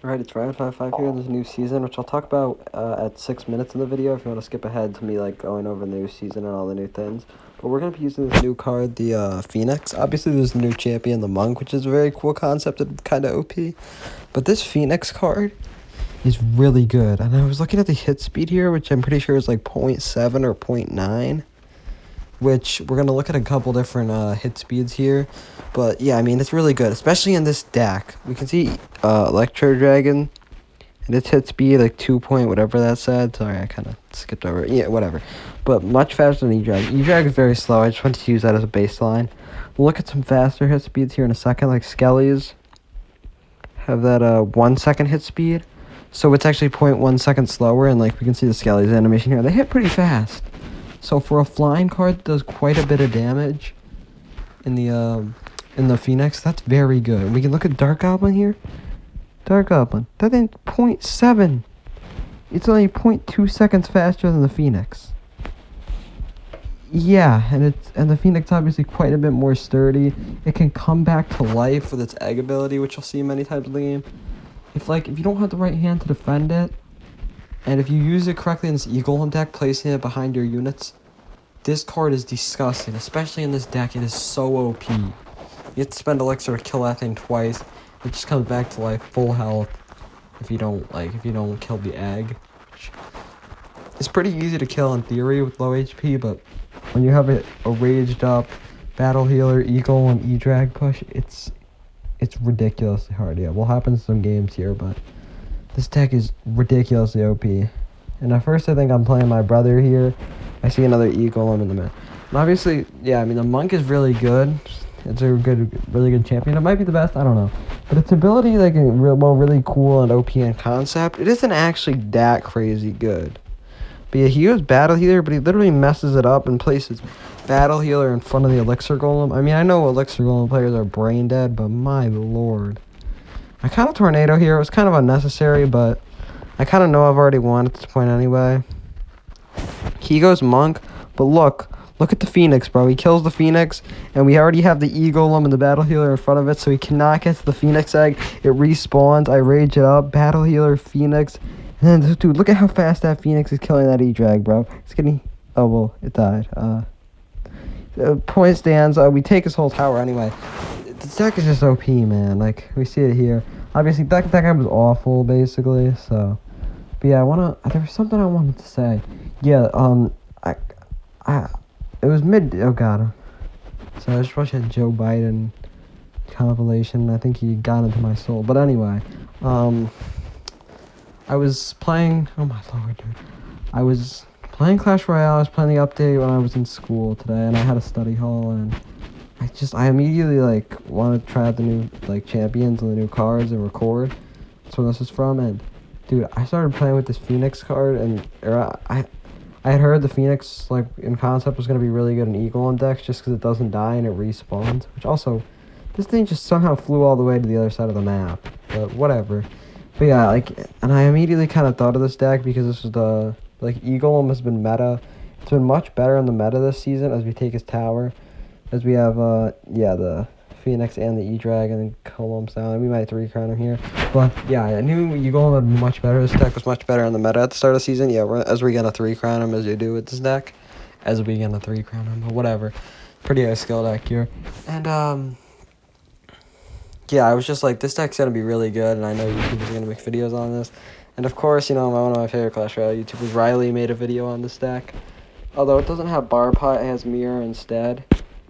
Alright, it's Ryan55 here. There's a new season, which I'll talk about at 6 minutes in the video if you want to skip ahead to me like going over the new season and all the new things. But we're going to be using this new card, the Phoenix. Obviously, there's a new champion, the Monk, which is a very cool concept and kind of OP. But this Phoenix card is really good. And I was looking at the hit speed here, which I'm pretty sure is like 0.7 or 0.9. Which we're going to look at a couple different hit speeds here. But yeah, I mean, it's really good, especially in this deck. We can see Electro Dragon, and its hit speed, like 2 point whatever that said. Sorry, I kind of skipped over it. Yeah, whatever. But much faster than E-Drag. E-Drag is very slow. I just wanted to use that as a baseline. We'll look at some faster hit speeds here in a second, like Skelly's have that 1 second hit speed. So it's actually 0.1 second slower, and like we can see the Skelly's animation here. They hit pretty fast. So for a flying card that does quite a bit of damage in the Phoenix, that's very good. We can look at Dark Goblin here. Dark Goblin, that thing's 0.7. It's only 0.2 seconds faster than the Phoenix. Yeah, and the Phoenix obviously quite a bit more sturdy. It can come back to life with its egg ability, which you'll see many times in the game. If you don't have the right hand to defend it, and if you use it correctly in this Eagle Golem deck, placing it behind your units, this card is disgusting, especially in this deck. It is so OP. You have to spend Elixir to kill that thing twice. It just comes back to life, full health, if you don't kill the egg. It's pretty easy to kill in theory with low HP, but when you have a raged up Battle Healer, Eagle, and E-Drag push, it's ridiculously hard. Yeah, will happen in some games here, but this deck is ridiculously OP. And at first I think I'm playing my brother here. I see another Eagle, I'm in the mid. And obviously, yeah, I mean, the Monk is really good. It's a really good champion. It might be the best, I don't know. But its ability, like, really cool and OP in concept, it isn't actually that crazy good. But yeah, he goes Battle Healer, but he literally messes it up and places Battle Healer in front of the Elixir Golem. I mean, I know Elixir Golem players are brain dead, but my lord. I kind of Tornado here. It was kind of unnecessary, but I kind of know I've already won at this point anyway. He goes Monk, but look at the Phoenix, bro. He kills the Phoenix, and we already have the E-Golem and the Battle Healer in front of it, so he cannot get to the Phoenix egg. It respawns. I rage it up. Battle Healer, Phoenix. And then, dude, look at how fast that Phoenix is killing that E-Drag, bro. It's getting... Oh, well, it died. Point stands. We take his whole tower anyway. This deck is just OP, man. Like, we see it here. Obviously, that guy was awful, basically, so... But yeah, there was something I wanted to say. Yeah, it was oh god. So I just watched that Joe Biden compilation. I think he got into my soul. But anyway, I was playing, oh my lord, dude. I was playing Clash Royale. I was playing the update when I was in school today, and I had a study hall, and I immediately, like, wanted to try out the new, like, champions and the new cards and record. That's where this is from, and, dude, I started playing with this Phoenix card, and I had heard the Phoenix, like, in concept was going to be really good in Eagle on decks just because it doesn't die and it respawns, which also, this thing just somehow flew all the way to the other side of the map, but whatever. But yeah, like, and I immediately kind of thought of this deck because this was Eagle has been meta. It's been much better in the meta this season as we take his tower, as we have, the Phoenix and the E-Drag and then Columns down. And we might 3-crown him here. But yeah, I knew Eagle would be much better. This deck was much better in the meta at the start of the season. Yeah, as we're gonna 3-crown him as you do with this deck. As we gonna 3-crown him, but whatever. Pretty high skill deck here. And yeah, I was just like, this deck's gonna be really good, and I know YouTubers are gonna make videos on this. And of course, you know, one of my favorite Clash Royale YouTubers, Riley, made a video on this deck. Although it doesn't have Bar Pot, it has Mirror instead.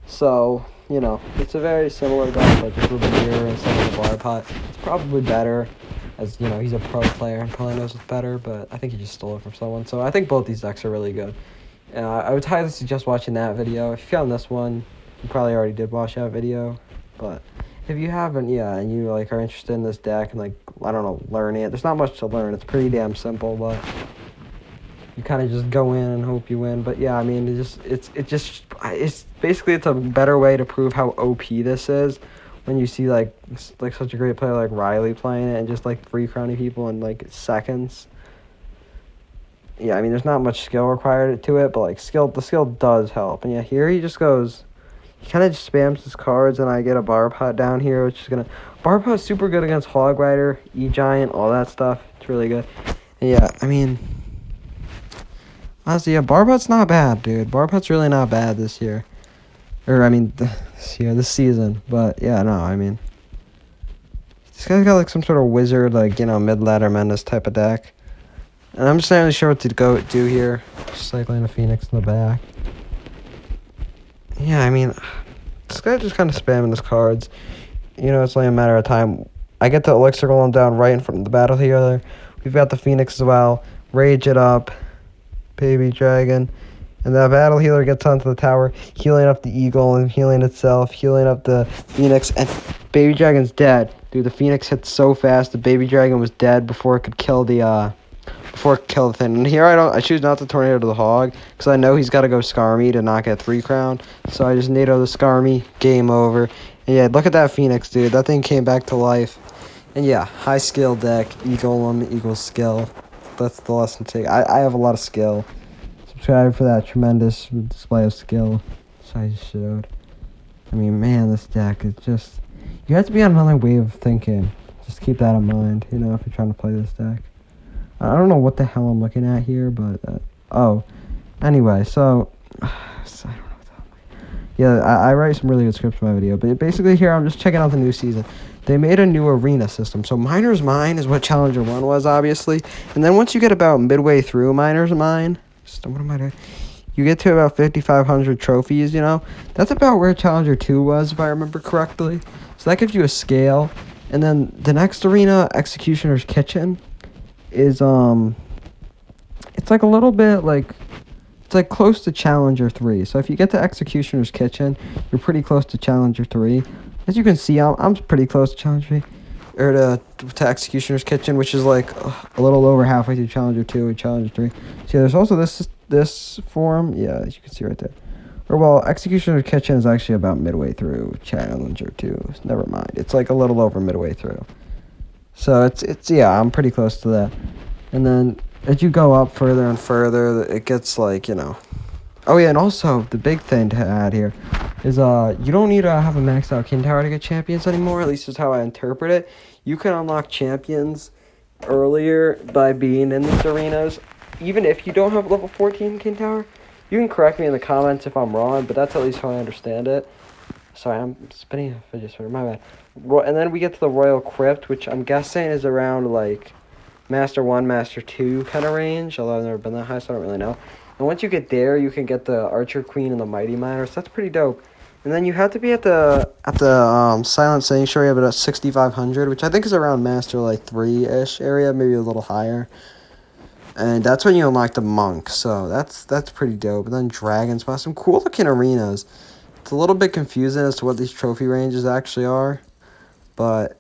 So, you know, it's a very similar deck, like with the Mirror instead of the Bar Pot. It's probably better, as, you know, he's a pro player and probably knows what's better, but I think he just stole it from someone. So I think both these decks are really good. I would highly suggest watching that video. If you found this one, you probably already did watch that video, but if you haven't, yeah, and you, like, are interested in this deck and, like, I don't know, learning it, there's not much to learn. It's pretty damn simple, but you kind of just go in and hope you win. But yeah, I mean, it's basically, it's a better way to prove how OP this is when you see like such a great player like Riley playing it and just like 3-crowning people in like seconds. Yeah, I mean, there's not much skill required to it, but like the skill does help. And yeah, here he just goes he kind of just spams his cards, and I get a bar pot down here, which is gonna bar pot's super good against Hog Rider, E-Giant, all that stuff. It's really good. And yeah, I mean, honestly, yeah, bar pot's not bad, dude. Bar pot's really not bad this year, or I mean, this season. But yeah, no, I mean, this guy's got like some sort of wizard, like, mid-ladder menace type of deck. And I'm just not really sure what to do here. Just cycling a Phoenix in the back. Yeah, I mean, this guy's just kind of spamming his cards. It's only a matter of time. I get the Elixir Golem down right in front of the Battle Healer. We've got the Phoenix as well. Rage it up. Baby Dragon. And that Battle Healer gets onto the tower, healing up the Eagle and healing itself, healing up the Phoenix, and Baby Dragon's dead. Dude, the Phoenix hit so fast, the Baby Dragon was dead before it could kill the thing. And here I choose not to Tornado to the Hog, because I know he's got to go Skarmy to not get 3 crown. So I just NATO the Skarmy, game over. And yeah, look at that Phoenix, dude. That thing came back to life. And yeah, high skill deck, E-Golem equals skill. That's the lesson to take. I have a lot of skill. Subscribe for that tremendous display of skill. So I just showed. I mean, man, this deck is just... You have to be on another way of thinking. Just keep that in mind, if you're trying to play this deck. I don't know what the hell I'm looking at here, but... Anyway, so... I don't know what the hell... Yeah, I write some really good scripts for my video. But basically here, I'm just checking out the new season. They made a new arena system. So Miner's Mine is what Challenger 1 was, obviously. And then once you get about midway through Miner's Mine... What am I doing? You get to about 5,500 trophies, That's about where Challenger 2 was, if I remember correctly. So that gives you a scale. And then the next arena, Executioner's Kitchen, is, it's like a little bit like... It's like close to Challenger 3. So if you get to Executioner's Kitchen, you're pretty close to Challenger 3. As you can see, I'm pretty close to Challenger 3. Or to Executioner's Kitchen, which is like a little over halfway through Challenger 2 and Challenger 3. So there's also this form. Yeah, as you can see right there. Or, well, Executioner's Kitchen is actually about midway through Challenger 2. Never mind. It's like a little over midway through. So it's yeah, I'm pretty close to that. And then as you go up further and further, it gets like, Oh, yeah, and also the big thing to add here is you don't need to have a maxed out King Tower to get champions anymore. At least is how I interpret it. You can unlock champions earlier by being in these arenas, even if you don't have level 14 King Tower. You can correct me in the comments if I'm wrong, but that's at least how I understand it. Sorry, I'm spinning a fidget spinner, my bad. And then we get to the Royal Crypt, which I'm guessing is around like Master 1, Master 2 kind of range, although I've never been that high, so I don't really know. And once you get there, you can get the Archer Queen and the Mighty Miner, so that's pretty dope. And then you have to be at the Silent Sanctuary of about 6,500, which I think is around Master like 3-ish area, maybe a little higher. And that's when you unlock the Monk, so that's pretty dope. And then Dragon Spot, some cool looking arenas. It's a little bit confusing as to what these trophy ranges actually are, but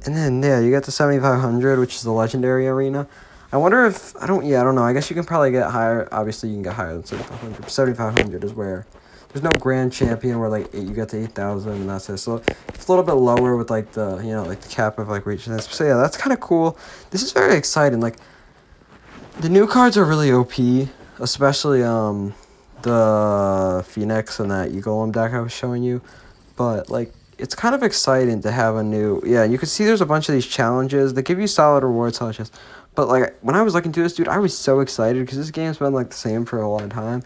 and then yeah, you get to 7,500, which is the Legendary Arena. I wonder if I don't know. I guess you can probably get higher. Obviously, you can get higher than 7,500. 7,500 is where there's no Grand Champion where like you get to 8,000 and that's it. So it's a little bit lower with like the like the cap of like reaching this. So yeah, that's kind of cool. This is very exciting. Like the new cards are really OP, especially the Phoenix and that E-Golem deck I was showing you. But like it's kind of exciting to have a new you can see there's a bunch of these challenges that give you solid rewards such as. But, like, when I was looking through this, dude, I was so excited because this game's been, like, the same for a long time.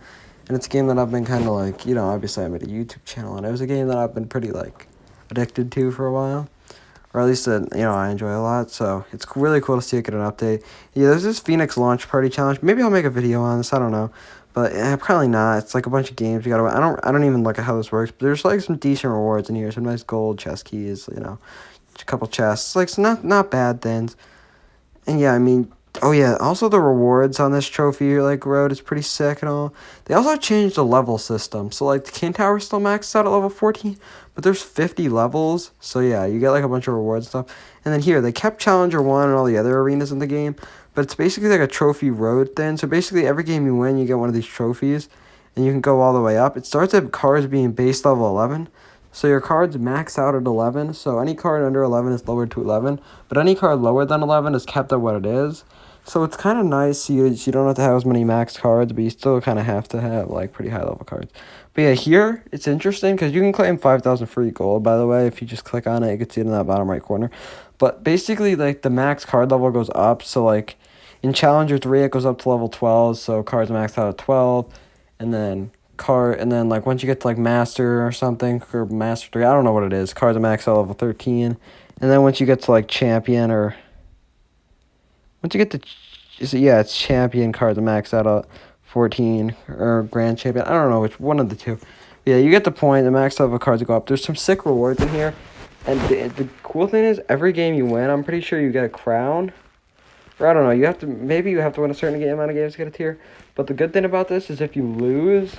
And it's a game that I've been kind of, like, obviously I made a YouTube channel. And it was a game that I've been pretty, like, addicted to for a while. Or at least, I enjoy a lot. So, it's really cool to see it get an update. Yeah, there's this Phoenix Launch Party Challenge. Maybe I'll make a video on this. I don't know. But, probably not. It's, like, a bunch of games you gotta... I don't even look at how this works. But there's, like, some decent rewards in here. Some nice gold chest keys, a couple chests. Like, some not bad things. And yeah, I mean, oh yeah, also the rewards on this trophy, like, road is pretty sick and all. They also changed the level system. So, like, the King Tower still maxed out at level 14, but there's 50 levels. So, yeah, you get, like, a bunch of rewards and stuff. And then here, they kept Challenger 1 and all the other arenas in the game, but it's basically like a trophy road thing. So, basically, every game you win, you get one of these trophies, and you can go all the way up. It starts at cards being base level 11. So your cards max out at 11, so any card under 11 is lowered to 11, but any card lower than 11 is kept at what it is. So it's kind of nice. You don't have to have as many max cards, but you still kind of have to have like pretty high level cards. But yeah, here it's interesting because you can claim 5,000 free gold. By the way, if you just click on it, you can see it in that bottom right corner. But basically, like the max card level goes up. So like in Challenger 3, it goes up to level 12. So cards max out at 12, and then like once you get to like Master or something or Master 3, I don't know what it is. Cards max out level 13, and then once you get to like Champion or once you get to, yeah, it's champion card, the max out of 14, or grand champion. I don't know which one of the two. But yeah, you get the point. The max level cards go up. There's some sick rewards in here. And the cool thing is, every game you win, I'm pretty sure you get a crown. Or I don't know, maybe you have to win a certain amount of games to get a tier. But the good thing about this is if you lose,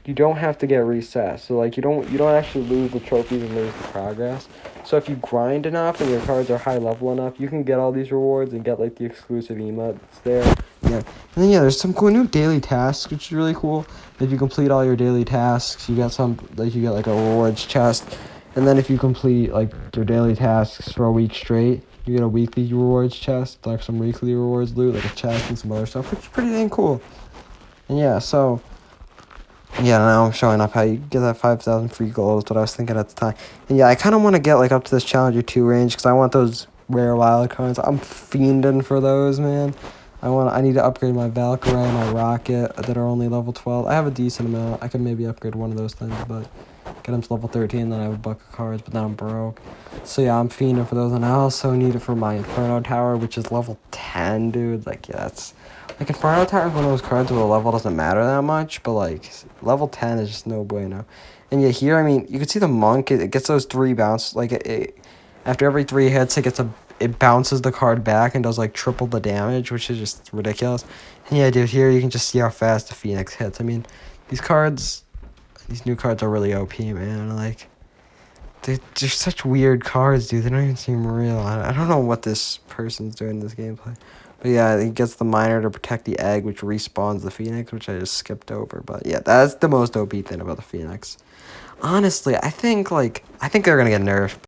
you don't have to get reset. So like you don't actually lose the trophies and lose the progress. So if you grind enough and your cards are high level enough, you can get all these rewards and get like the exclusive emotes there. Yeah. And then yeah, there's some cool new daily tasks, which is really cool. If you complete all your daily tasks, you get like a rewards chest. And then if you complete like your daily tasks for a week straight, you get a weekly rewards chest, like some weekly rewards loot, like a chest and some other stuff, which is pretty dang cool. And yeah, so yeah, now I'm showing up how you get that 5,000 free gold. That's what I was thinking at the time. And yeah, I kind of want to get like up to this Challenger 2 range because I want those rare wild cards. I'm fiending for those, man. I need to upgrade my Valkyrie and my Rocket that are only level 12. I have a decent amount. I could maybe upgrade one of those things, but get them to level 13, then I have a buck of cards, but then I'm broke. So yeah, I'm fiending for those, and I also need it for my Inferno Tower, which is level 10, dude. Like, yeah, that's... Like, Inferno Tower is one of those cards where the level doesn't matter that much, but, like, level 10 is just no bueno. And yeah, here, I mean, you can see the Monk, it gets those 3 bounce, like, after every 3 hits, it bounces the card back and does, like, triple the damage, which is just ridiculous. And yeah, dude, here you can just see how fast the Phoenix hits. I mean, these new cards are really OP, man. Like, they're such weird cards, dude. They don't even seem real. I don't know what this person's doing in this gameplay. But yeah, he gets the miner to protect the egg, which respawns the Phoenix, which I just skipped over. But yeah, that's the most OP thing about the Phoenix. Honestly, I think they're going to get nerfed.